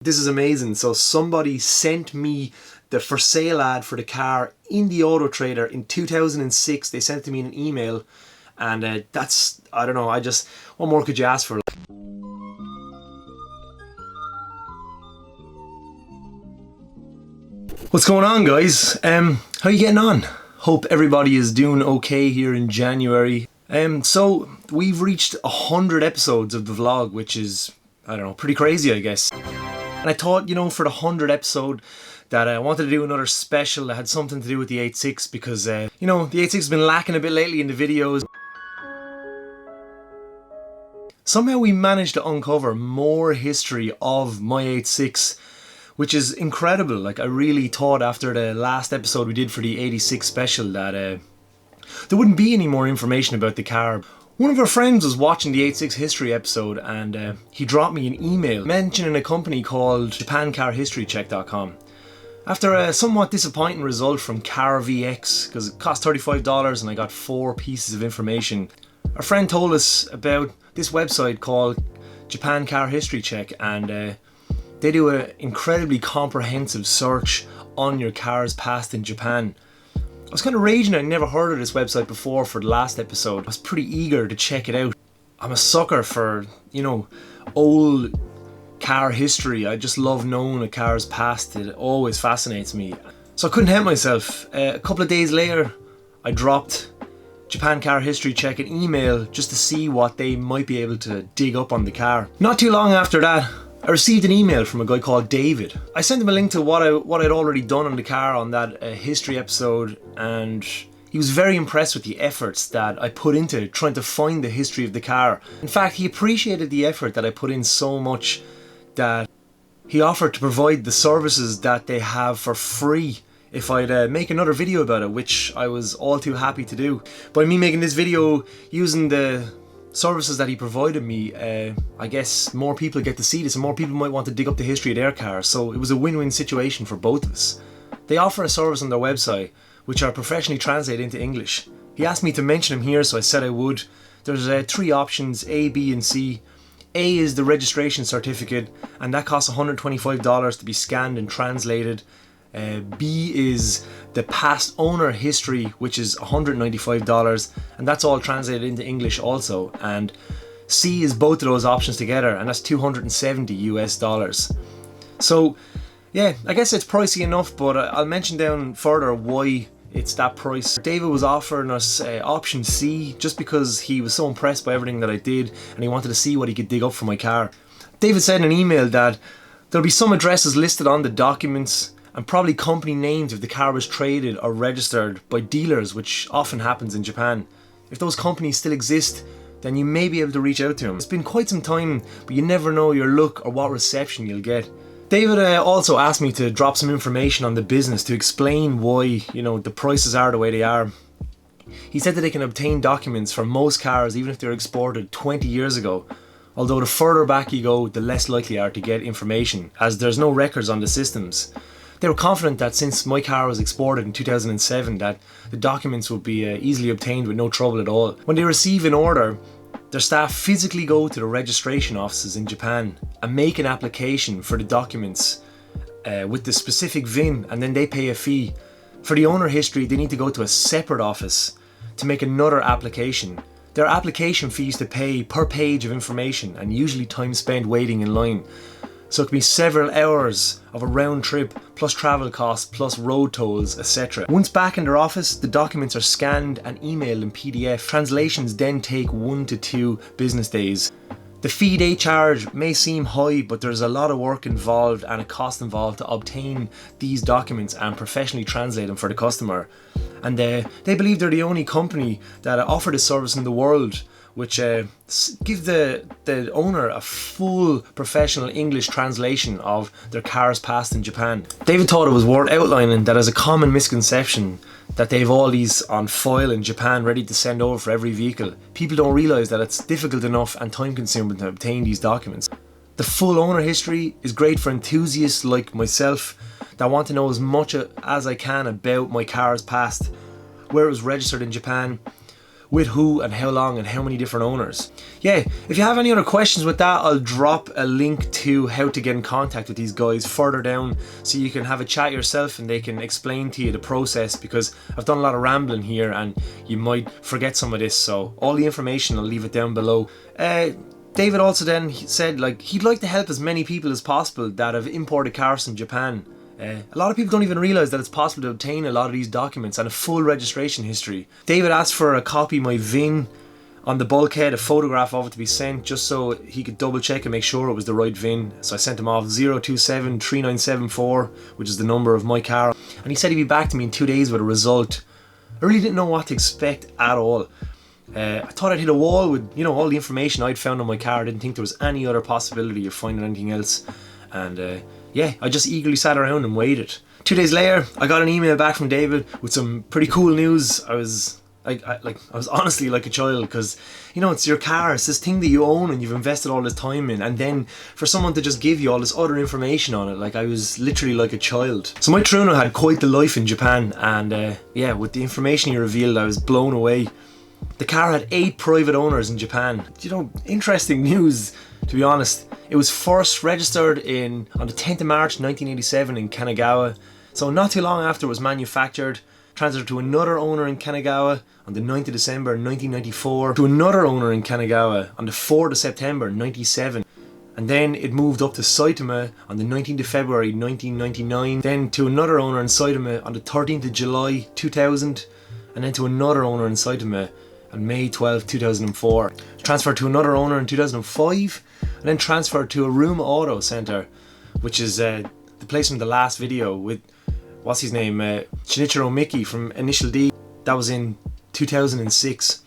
This is amazing. So somebody sent me the for sale ad for the car in the Auto Trader in 2006. They sent it to me in an email, and that's, I don't know, what more could you ask for? What's going on, guys? How are you getting on? Hope everybody is doing okay here in January. So we've reached 100 episodes of the vlog, which is, I don't know, pretty crazy, I guess. And I thought, for the 100th episode that I wanted to do another special that had something to do with the 8.6 because, the 8.6 has been lacking a bit lately in the videos. Somehow we managed to uncover more history of my 8.6, which is incredible. Like, I really thought after the last episode we did for the 86 special that there wouldn't be any more information about the car. One of our friends was watching the 8.6 history episode, and he dropped me an email mentioning a company called JapanCarHistoryCheck.com. After a somewhat disappointing result from CarVX, because it cost $35 and I got 4 pieces of information, our friend told us about this website called Japan Car History Check, and they do an incredibly comprehensive search on your car's past in Japan. I was kind of raging. I'd never heard of this website before for the last episode. I was pretty eager to check it out. I'm a sucker for, old car history. I just love knowing a car's past. It always fascinates me. So I couldn't help myself. A couple of days later, I dropped Japan Car History Check an email just to see what they might be able to dig up on the car. Not too long after that, I received an email from a guy called David. I sent him a link to what I'd already done on the car on that history episode, and he was very impressed with the efforts that I put into trying to find the history of the car. In fact, he appreciated the effort that I put in so much that he offered to provide the services that they have for free if I'd make another video about it, which I was all too happy to do. By me making this video using the services that he provided me, I guess more people get to see this and more people might want to dig up the history of their cars, so it was a win-win situation for both of us. They offer a service on their website which are professionally translated into English. He asked me to mention them here, so I said I would. There's 3 options, A, B and C. A is the registration certificate, and that costs $125 to be scanned and translated. B is the past owner history, which is $195, and that's all translated into English also. And C is both of those options together, and that's $270 US. So yeah, I guess it's pricey enough, but I'll mention down further why it's that price. David was offering us option C just because he was so impressed by everything that I did and he wanted to see what he could dig up for my car. David said in an email that there'll be some addresses listed on the documents and probably company names if the car was traded or registered by dealers, which often happens in Japan. If those companies still exist, then you may be able to reach out to them. It's been quite some time, but you never know your luck or what reception you'll get. David also asked me to drop some information on the business to explain why, the prices are the way they are. He said that they can obtain documents for most cars even if they're exported 20 years ago. Although the further back you go, the less likely you are to get information, as there's no records on the systems. They were confident that since my car was exported in 2007 that the documents would be easily obtained with no trouble at all. When they receive an order, their staff physically go to the registration offices in Japan and make an application for the documents with the specific VIN, and then they pay a fee. For the owner history, they need to go to a separate office to make another application. There are application fees to pay per page of information and usually time spent waiting in line. So it can be several hours of a round trip, plus travel costs, plus road tolls, etc. Once back in their office, the documents are scanned and emailed in PDF. Translations then take 1 to 2 business days. The fee they charge may seem high, but there's a lot of work involved and a cost involved to obtain these documents and professionally translate them for the customer. And they believe they're the only company that offer this service in the world, which give the owner a full professional English translation of their car's past in Japan. David thought it was worth outlining that as a common misconception that they have all these on file in Japan ready to send over for every vehicle. People don't realise that it's difficult enough and time consuming to obtain these documents. The full owner history is great for enthusiasts like myself that want to know as much as I can about my car's past, where it was registered in Japan, with who and how long and how many different owners. Yeah, if you have any other questions with that, I'll drop a link to how to get in contact with these guys further down so you can have a chat yourself and they can explain to you the process, because I've done a lot of rambling here and you might forget some of this, so all the information I'll leave it down below. David also then said like he'd like to help as many people as possible that have imported cars from Japan. A lot of people don't even realise that it's possible to obtain a lot of these documents and a full registration history. David asked for a copy of my VIN on the bulkhead, a photograph of it to be sent, just so he could double check and make sure it was the right VIN. So I sent him off 0273974, which is the number of my car. And he said he'd be back to me in 2 days with a result. I really didn't know what to expect at all. I thought I'd hit a wall with, you know, all the information I'd found on my car. I didn't think there was any other possibility of finding anything else. And yeah, I just eagerly sat around and waited. 2 days later, I got an email back from David with some pretty cool news. I was honestly like a child, because, you know, it's your car, it's this thing that you own and you've invested all this time in, and then for someone to just give you all this other information on it, like, I was literally like a child. So my Truno had quite the life in Japan, and yeah, with the information he revealed, I was blown away. The car had 8 private owners in Japan. You know, interesting news, to be honest. It was first registered on the 10th of March 1987 in Kanagawa. So not too long after it was manufactured, transferred to another owner in Kanagawa on the 9th of December 1994, to another owner in Kanagawa on the 4th of September 97. And then it moved up to Saitama on the 19th of February 1999, then to another owner in Saitama on the 13th of July 2000, and then to another owner in Saitama on May 12, 2004. Transferred to another owner in 2005, and then transferred to a Room Auto Centre, which is the place from the last video with, what's his name, Shinichiro Miki from Initial D. That was in 2006.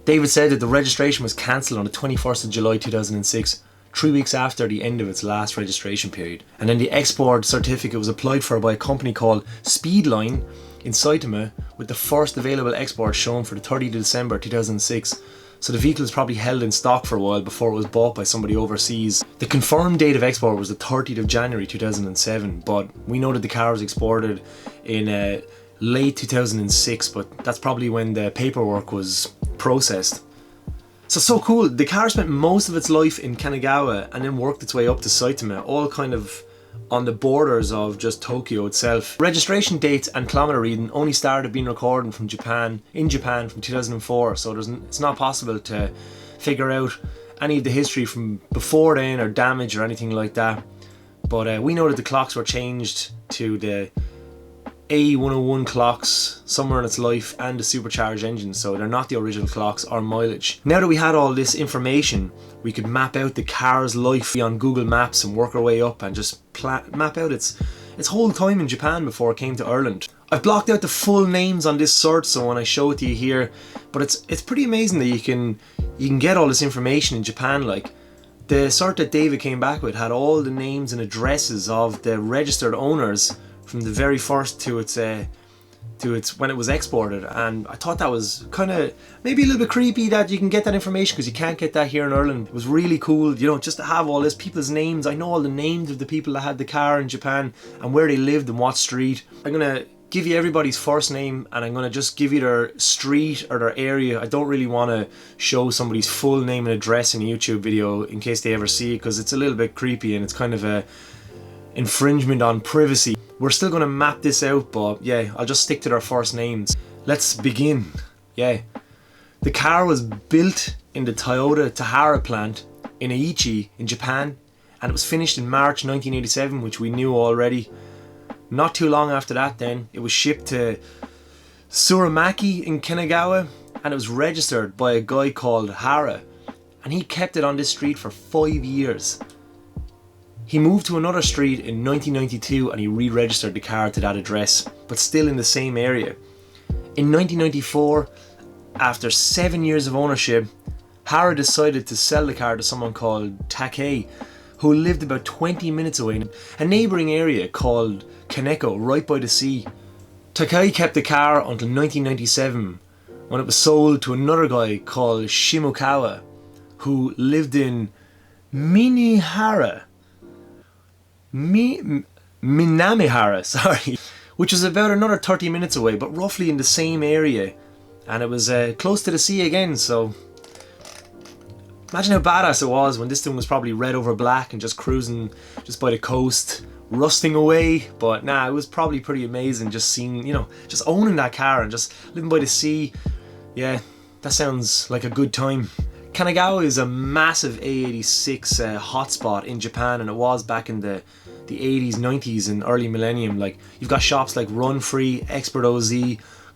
David said that the registration was cancelled on the 21st of July 2006, 3 weeks after the end of its last registration period. And then the export certificate was applied for by a company called Speedline in Saitama, with the first available export shown for the 30th of December 2006. So the vehicle was probably held in stock for a while before it was bought by somebody overseas. The confirmed date of export was the 30th of January 2007, but we know that the car was exported in late 2006, but that's probably when the paperwork was processed. So cool. The car spent most of its life in Kanagawa and then worked its way up to Saitama, all kind of on the borders of just Tokyo itself. Registration dates and kilometer reading only started being recorded from Japan from 2004, so it's not possible to figure out any of the history from before then or damage or anything like that. But we know that the clocks were changed to the AE101 clocks somewhere in its life and the supercharged engine, so they're not the original clocks or mileage. Now that we had all this information, we could map out the car's life on Google Maps and work our way up and just map out its whole time in Japan before it came to Ireland. I've blocked out the full names on this search, so when I show it to you here, but it's pretty amazing that you can get all this information in Japan. Like, the search that David came back with had all the names and addresses of the registered owners from the very first to its when it was exported, and I thought that was kind of maybe a little bit creepy that you can get that information, because you can't get that here in Ireland. It was really cool, you know, just to have all this people's names. I know all the names of the people that had the car in Japan and where they lived and what street. I'm gonna give you everybody's first name, and I'm gonna just give you their street or their area. I don't really want to show somebody's full name and address in a YouTube video in case they ever see it, because it's a little bit creepy and it's kind of a infringement on privacy. We're still going to map this out, but yeah, I'll just stick to their first names. Let's begin. Yeah. The car was built in the Toyota Tahara plant in Aichi in Japan, and it was finished in March 1987, which we knew already. Not too long after that then, it was shipped to Tsurumaki in Kanagawa, and it was registered by a guy called Hara, and he kept it on this street for 5 years. He moved to another street in 1992 and he re-registered the car to that address, but still in the same area. In 1994, after 7 years of ownership, Hara decided to sell the car to someone called Takei, who lived about 20 minutes away in a neighbouring area called Kaneko, right by the sea. Takei kept the car until 1997, when it was sold to another guy called Shimokawa, who lived in Minamihara, sorry, which was about another 30 minutes away, but roughly in the same area. and it was close to the sea again, so imagine how badass it was when this thing was probably red over black and just cruising just by the coast, rusting away. But nah, it was probably pretty amazing just seeing, you know, just owning that car and just living by the sea. Yeah, that sounds like a good time. Kanagawa is a massive AE86 hotspot in Japan, and it was back in the 80s, 90s and early millennium. Like, you've got shops like Run Free, Expert OZ,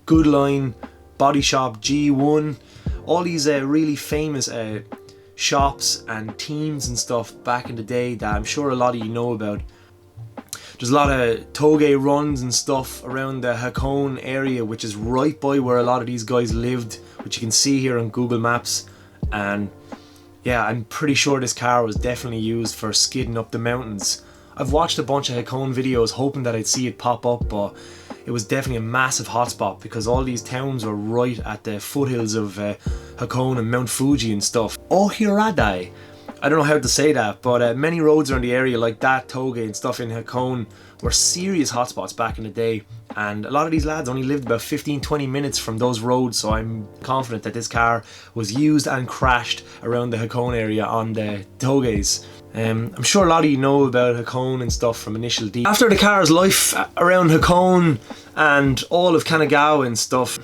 Good Line, Body Shop, G1, all these really famous shops and teams and stuff back in the day that I'm sure a lot of you know about. There's a lot of toge runs and stuff around the Hakone area, which is right by where a lot of these guys lived, which you can see here on Google Maps. And yeah, I'm pretty sure this car was definitely used for skidding up the mountains. I've watched a bunch of Hakone videos hoping that I'd see it pop up, but it was definitely a massive hotspot because all these towns were right at the foothills of Hakone and Mount Fuji and stuff. Ohiradai, I don't know how to say that, but many roads around the area like that, Toge and stuff in Hakone were serious hotspots back in the day, and a lot of these lads only lived about 15-20 minutes from those roads, so I'm confident that this car was used and crashed around the Hakone area on the Toges. I'm sure a lot of you know about Hakone and stuff from Initial D. After the car's life around Hakone and all of Kanagawa and stuff,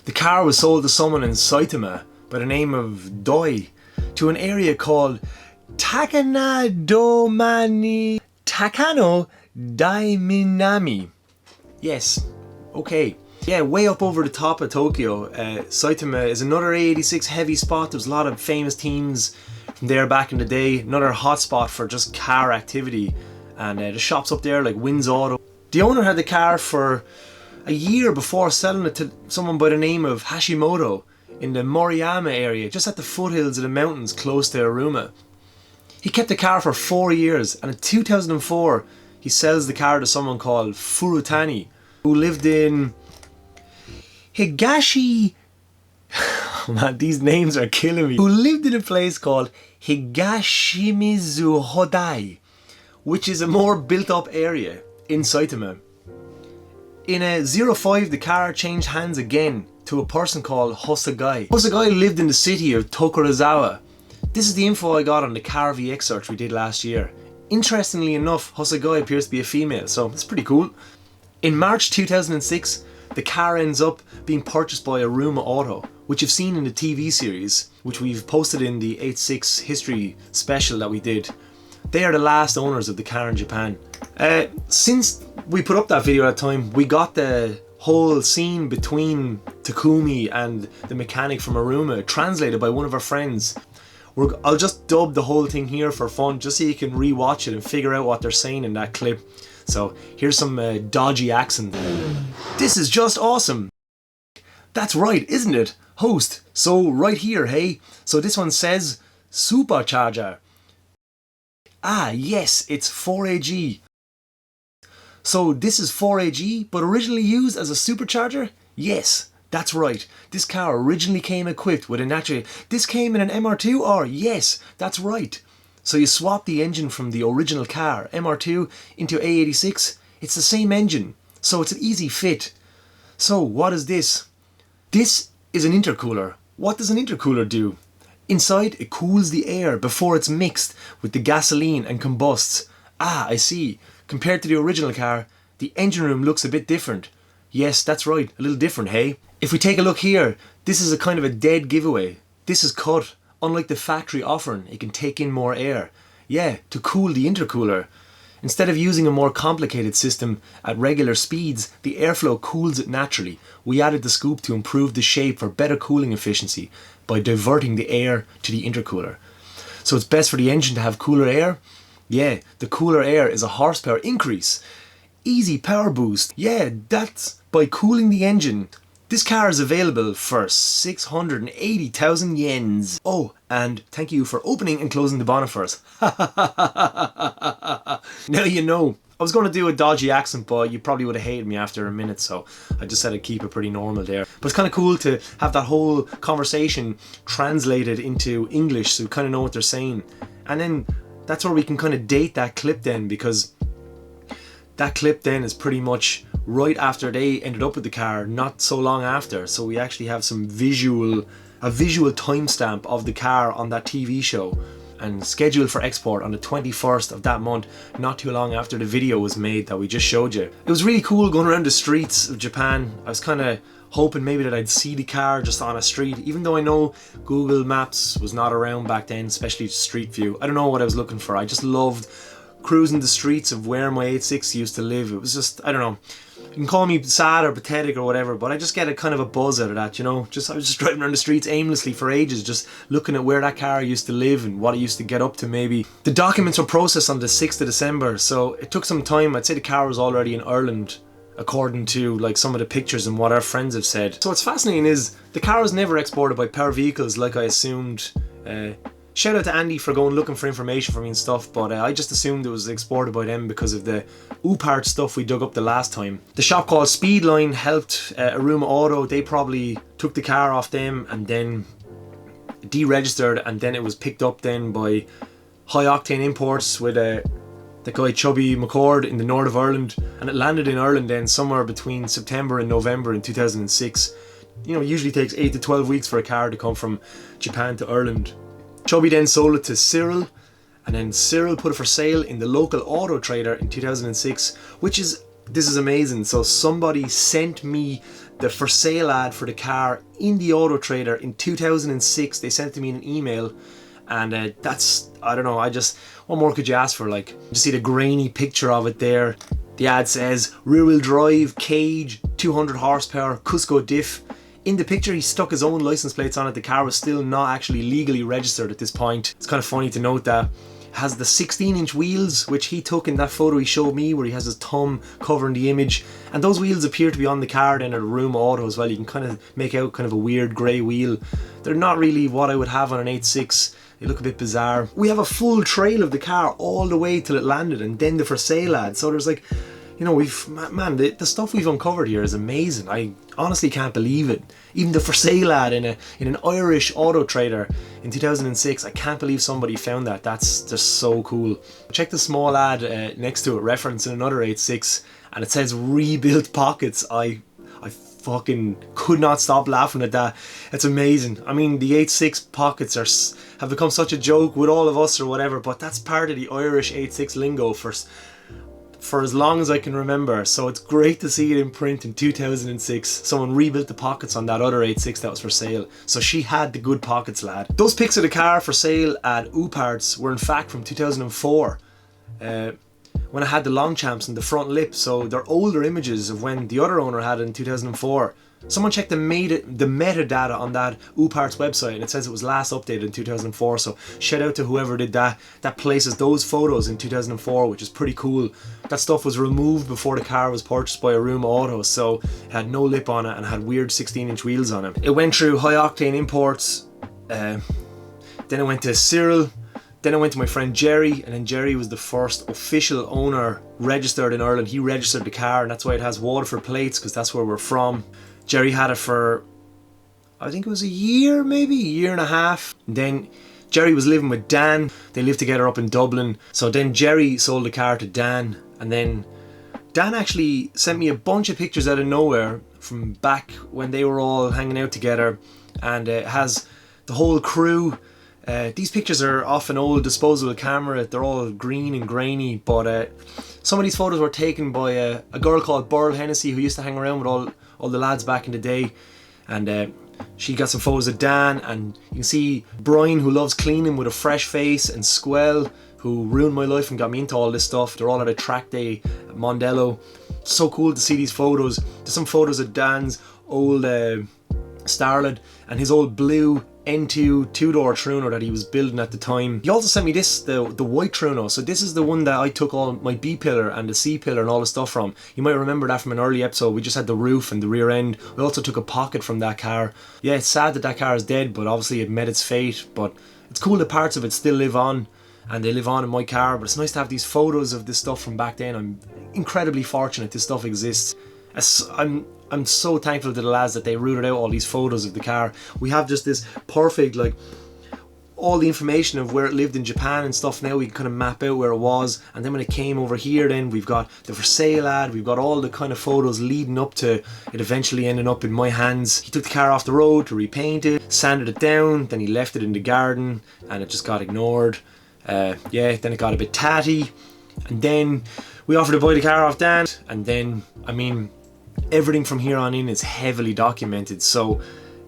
the car was sold to someone in Saitama by the name of Doi to an area called Takano Daiminami. Yes, okay. Yeah, way up over the top of Tokyo, Saitama is another AE86 heavy spot. There's a lot of famous teams from there back in the day. Another hotspot for just car activity. And the shops up there like Wins Auto. The owner had the car for a year before selling it to someone by the name of Hashimoto in the Moriyama area, just at the foothills of the mountains close to Aruma. He kept the car for 4 years, and in 2004 he sells the car to someone called Furutani, who lived in Higashi... Oh man, these names are killing me. Who lived in a place called Higashimizu Hodai, which is a more built up area in Saitama. In a 05, the car changed hands again to a person called Hosagai. Hosagai lived in the city of Tokorozawa. This is the info I got on the car VX search we did last year. Interestingly enough, Hosagai appears to be a female, so it's pretty cool. In March 2006, the car ends up being purchased by Aruma Auto, which you've seen in the TV series, which we've posted in the 86 history special that we did. They are the last owners of the car in Japan. Since we put up that video at the time, we got the whole scene between Takumi and the mechanic from Aruma translated by one of our friends. I'll just dub the whole thing here for fun, just so you can re-watch it and figure out what they're saying in that clip. So here's some dodgy accent. This is just awesome. That's right, isn't it? Host. So right here, hey. So this one says supercharger. Ah, yes, it's 4AG. So this is 4AG, but originally used as a supercharger? Yes, that's right. This car originally came equipped with a natural... This came in an MR2 or? Yes, that's right. So you swap the engine from the original car, MR2, into AE86. It's the same engine, so it's an easy fit. So what is this? This is an intercooler. What does an intercooler do? Inside, it cools the air before it's mixed with the gasoline and combusts. Ah, I see. Compared to the original car, the engine room looks a bit different. Yes, that's right, a little different, hey? If we take a look here, this is a kind of a dead giveaway. This is cut. Unlike the factory offering, it can take in more air. Yeah, to cool the intercooler. Instead of using a more complicated system at regular speeds, the airflow cools it naturally. We added the scoop to improve the shape for better cooling efficiency by diverting the air to the intercooler. So it's best for the engine to have cooler air? Yeah, the cooler air is a horsepower increase. Easy power boost. Yeah, that's by cooling the engine. This car is available for 680,000 yens. Oh, and thank you for opening and closing the bonnet for us. Now you know. I was going to do a dodgy accent, but you probably would have hated me after a minute, so I just said I'd keep it pretty normal there. But it's kind of cool to have that whole conversation translated into English, so you kind of know what they're saying. And then that's where we can kind of date that clip then, because that clip then is pretty much right after they ended up with the car, not so long after. So we actually have a visual timestamp of the car on that TV show, and scheduled for export on the 21st of that month, not too long after the video was made that we just showed you. It was really cool going around the streets of Japan. I was kind of hoping maybe that I'd see the car just on a street, even though I know Google Maps was not around back then, especially Street View. I don't know what I was looking for. I just loved cruising the streets of where my 86 used to live. It was just, I don't know, you can call me sad or pathetic or whatever, but I just get a kind of a buzz out of that, you know. I was just driving around the streets aimlessly for ages, just looking at where that car used to live and what it used to get up to maybe. The documents were processed on the 6th of December, so it took some time. I'd say the car was already in Ireland, according to like some of the pictures and what our friends have said. So what's fascinating is the car was never exported by Power Vehicles like I assumed. Shout out to Andy for going looking for information for me and stuff, but I just assumed it was exported by them because of the U-part stuff we dug up the last time. The shop called Speedline helped Aruma Auto. They probably took the car off them and then deregistered, and then it was picked up then by High Octane Imports with the guy Chubby McCord in the north of Ireland, and it landed in Ireland then somewhere between September and November in 2006. You know, it usually takes 8 to 12 weeks for a car to come from Japan to Ireland. Chubby then sold it to Cyril, and then Cyril put it for sale in the local auto trader in 2006, this is amazing. So somebody sent me the for sale ad for the car in the auto trader in 2006. They sent it to me in an email, and that's, I don't know, what more could you ask for? Like, just see the grainy picture of it there. The ad says rear wheel drive, cage, 200 horsepower, Cusco diff. In the picture he stuck his own license plates on it. The car was still not actually legally registered at this point. It's kind of funny to note that. It has the 16-inch wheels, which he took in that photo he showed me where he has his thumb covering the image, and those wheels appear to be on the car then at Aruma Auto as well. You can kind of make out kind of a weird grey wheel. They're not really what I would have on an 86. They look a bit bizarre. We have a full trail of the car all the way till it landed, and then the for sale ad. So there's like, you know, the stuff we've uncovered here is amazing. I honestly can't believe it. Even the for sale ad in an Irish auto trader in 2006, I can't believe somebody found that. That's just so cool. Check the small ad next to it, referencing another 86, and it says rebuilt pockets. I fucking could not stop laughing at that. It's amazing. I mean, the 86 pockets have become such a joke with all of us or whatever, but that's part of the Irish 86 lingo for as long as I can remember. So it's great to see it in print in 2006. Someone rebuilt the pockets on that other 86 that was for sale. So she had the good pockets, lad. Those pics of the car for sale at U-Parts were in fact from 2004. When I had the Longchamps and the front lip, so they're older images of when the other owner had it in 2004. Someone checked the metadata on that U-Parts website, and it says it was last updated in 2004, so shout out to whoever did that. That places those photos in 2004, which is pretty cool. That stuff was removed before the car was purchased by Aruma Auto, so it had no lip on it and had weird 16-inch wheels on it. It went through High Octane Imports, then it went to Cyril, then I went to my friend Jerry, and then Jerry was the first official owner registered in Ireland. He registered the car, and that's why it has Waterford plates, because that's where we're from. Jerry had it for, I think it was a year, maybe a year and a half. And then Jerry was living with Dan. They lived together up in Dublin. So then Jerry sold the car to Dan, and then Dan actually sent me a bunch of pictures out of nowhere from back when they were all hanging out together, and it has the whole crew. These pictures are off an old disposable camera. They're all green and grainy, but some of these photos were taken by a girl called Burl Hennessy, who used to hang around with all the lads back in the day, and she got some photos of Dan, and you can see Brian, who loves cleaning with a fresh face, and Squell, who ruined my life and got me into all this stuff. They're all at a track day at Mondello. So cool to see these photos. There's some photos of Dan's old Starlet and his old blue N2 two-door Truno that he was building at the time. He also sent me this, the white Truno. So this is the one that I took all my B pillar and the C pillar and all the stuff from. You might remember that from an early episode. We just had the roof and the rear end. We also took a pocket from that car. Yeah, it's sad that car is dead, but obviously it met its fate. But it's cool that parts of it still live on, and they live on in my car. But it's nice to have these photos of this stuff from back then. I'm incredibly fortunate this stuff exists. I'm so thankful to the lads that they rooted out all these photos of the car. We have just this perfect, like, all the information of where it lived in Japan and stuff. Now we can kind of map out where it was, and then when it came over here, then we've got the for sale ad, we've got all the kind of photos leading up to it eventually ending up in my hands. He took the car off the road to repaint it, sanded it down, then he left it in the garden and it just got ignored. Then it got a bit tatty, and then we offered to buy the car off Dan, and then, I mean, everything from here on in is heavily documented, so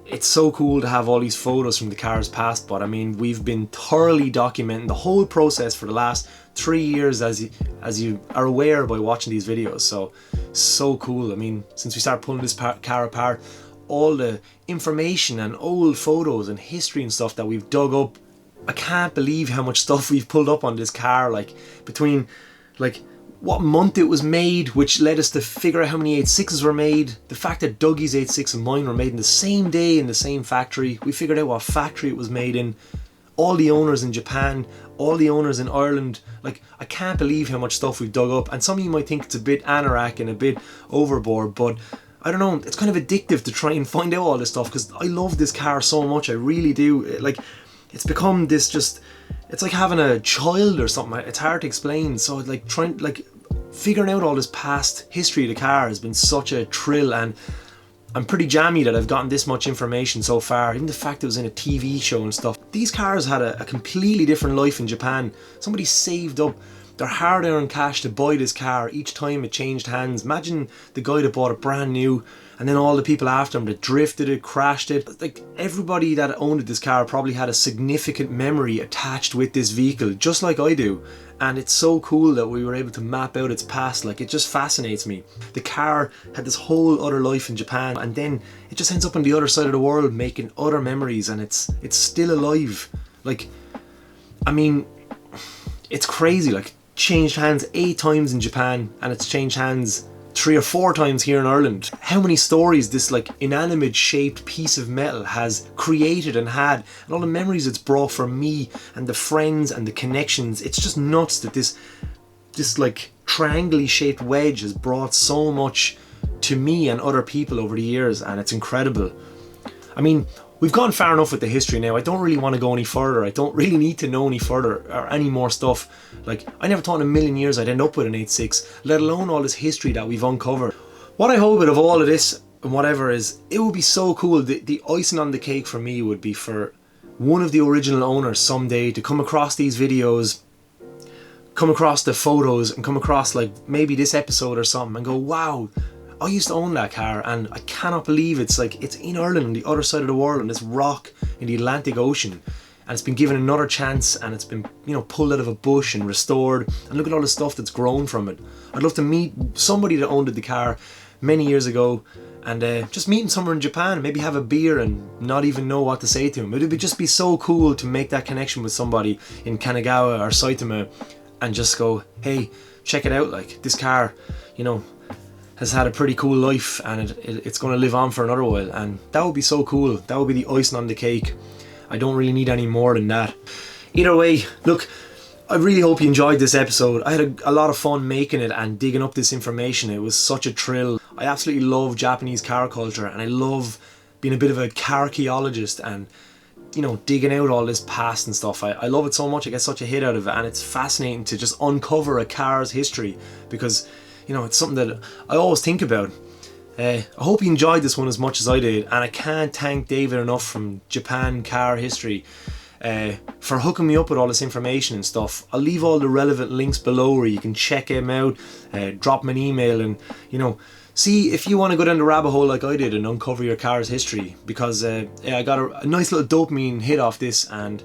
it's so cool to have all these photos from the car's past. But I mean, we've been thoroughly documenting the whole process for the last 3 years, as you are aware by watching these videos. So cool. I mean, since we started pulling this car apart, all the information and old photos and history and stuff that we've dug up, I can't believe how much stuff we've pulled up on this car, like between like what month it was made, which led us to figure out how many 86's were made. The fact that Dougie's 86 and mine were made in the same day in the same factory. We figured out what factory it was made in. All the owners in Japan, all the owners in Ireland. Like, I can't believe how much stuff we've dug up. And some of you might think it's a bit anorak and a bit overboard, but I don't know, it's kind of addictive to try and find out all this stuff, because I love this car so much. I really do. Like, it's become this just, it's like having a child or something. It's hard to explain. So like figuring out all this past history of the car has been such a thrill, and I'm pretty jammy that I've gotten this much information so far. Even the fact it was in a TV show and stuff. These cars had a completely different life in Japan. Somebody saved up their hard-earned cash to buy this car each time it changed hands. Imagine the guy that bought it brand new, and then all the people after him that drifted it, crashed it. Like, everybody that owned this car probably had a significant memory attached with this vehicle, just like I do. And it's so cool that we were able to map out its past. Like, it just fascinates me. The car had this whole other life in Japan, and then it just ends up on the other side of the world making other memories, and it's still alive. Like, I mean, it's crazy. Like, changed hands 8 times in Japan, and it's changed hands 3 or 4 times here in Ireland. How many stories this like inanimate shaped piece of metal has created and had, and all the memories it's brought for me and the friends and the connections. It's just nuts that this like triangularly shaped wedge has brought so much to me and other people over the years, and it's incredible. I mean, we've gone far enough with the history now. I don't really want to go any further. I don't really need to know any further or any more stuff. Like, I never thought in a million years I'd end up with an 86, let alone all this history that we've uncovered. What I hope out of all of this and whatever is, it would be so cool. The icing on the cake for me would be for one of the original owners someday to come across these videos, come across the photos, and come across like maybe this episode or something and go, wow, I used to own that car, and I cannot believe it's in Ireland on the other side of the world, on this rock in the Atlantic Ocean, and it's been given another chance, and it's been, you know, pulled out of a bush and restored, and look at all the stuff that's grown from it. I'd love to meet somebody that owned the car many years ago, and just meet him somewhere in Japan, maybe have a beer and not even know what to say to him. It would just be so cool to make that connection with somebody in Kanagawa or Saitama and just go, hey, check it out, like, this car, you know, has had a pretty cool life, and it's going to live on for another while, and that would be so cool. That would be the icing on the cake. I don't really need any more than that. Either way, look, I really hope you enjoyed this episode. I had a lot of fun making it and digging up this information. It was such a thrill. I absolutely love Japanese car culture, and I love being a bit of a car archaeologist and, you know, digging out all this past and stuff. I love it so much. I get such a hit out of it, and it's fascinating to just uncover a car's history, because, you know, it's something that I always think about. I hope you enjoyed this one as much as I did, and I can't thank David enough from Japan Car History for hooking me up with all this information and stuff. I'll leave all the relevant links below where you can check him out, drop him an email, and, you know, see if you want to go down the rabbit hole like I did and uncover your car's history, because yeah, I got a nice little dopamine hit off this, and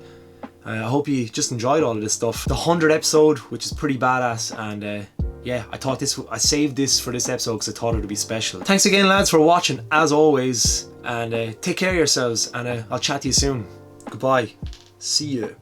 I hope you just enjoyed all of this stuff. The 100th episode, which is pretty badass, and yeah, I saved this for this episode because I thought it would be special. Thanks again, lads, for watching as always, and take care of yourselves, and I'll chat to you soon. Goodbye. See you.